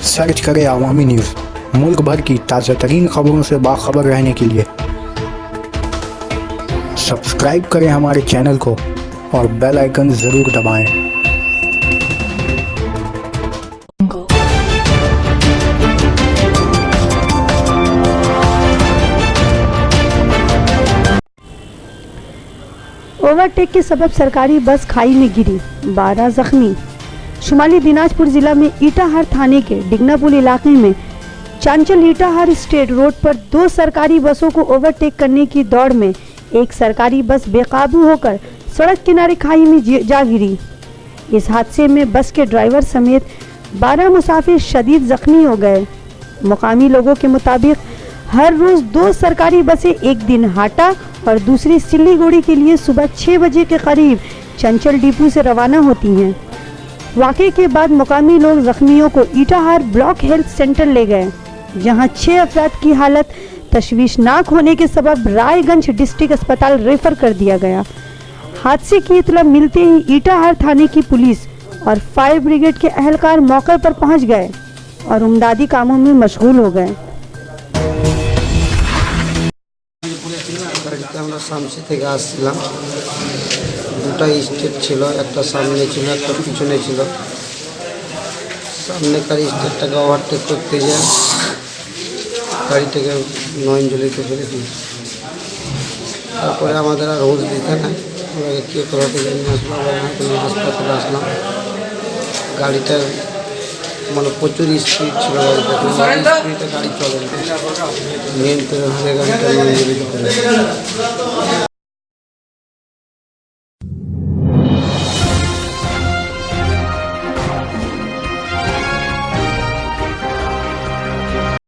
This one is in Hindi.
सर्च करें अवामी न्यूज़। मुल्क भर की ताज़ा तरीन खबरों से बाखबर रहने के लिए सब्सक्राइब करें हमारे चैनल को और बेल आइकन ज़रूर दबाएं। ओवरटेक के सबब सरकारी बस खाई में गिरी, 12 जख्मी। शुमाली दिनाजपुर जिला में ईटाहार थाने के डिगनापुल इलाके में चांचल ईटाहार स्टेट रोड पर 2 सरकारी बसों को ओवरटेक करने की दौड़ में एक सरकारी बस बेकाबू होकर सड़क किनारे खाई में जा गिरी। इस हादसे में बस के ड्राइवर समेत 12 मुसाफिर शदीद जख्मी हो गए। मुकामी लोगों के मुताबिक हर रोज 2 सरकारी बसें एक दिन हाटा और दूसरी सिल्लीगुड़ी के लिए सुबह 6 बजे के करीब चंचल डिपो से रवाना होती हैं। वाक़े के बाद मुकामी लोग जख्मियों को ईटाहार ब्लॉक हेल्थ सेंटर ले गए, जहां 6 अफराद की हालत तशवीशनाक होने के सबब रायगंज डिस्ट्रिक्ट अस्पताल रेफर कर दिया गया। हादसे की इत्तला मिलते ही ईटाहार थाने की पुलिस और फायर ब्रिगेड के अहलकार मौके पर पहुंच गए और इमदादी कामों में मशगूल हो गए। আমরা শামসি থেকে আসছিলাম, দুটো স্টেট ছিল, একটা সামনে ছিল একটা পিছনে ছিল। সামনেকার স্টেটটাকে ওভারটেক করতে যায় গাড়িটাকে নয়নজলিতে ফেলে দিয়েছে। তারপরে আমাদের আর হোশ দিতে না, আমরা কে কোথা থেকে নিয়ে আসলো, আমরা হাসপাতালে আসলাম। গাড়িটা মানে প্রচুর স্পিড ছিল, গাড়িটা স্পিডে গাড়ি চলে মেন করে গাড়িটা নয়নজলিতে ফেলে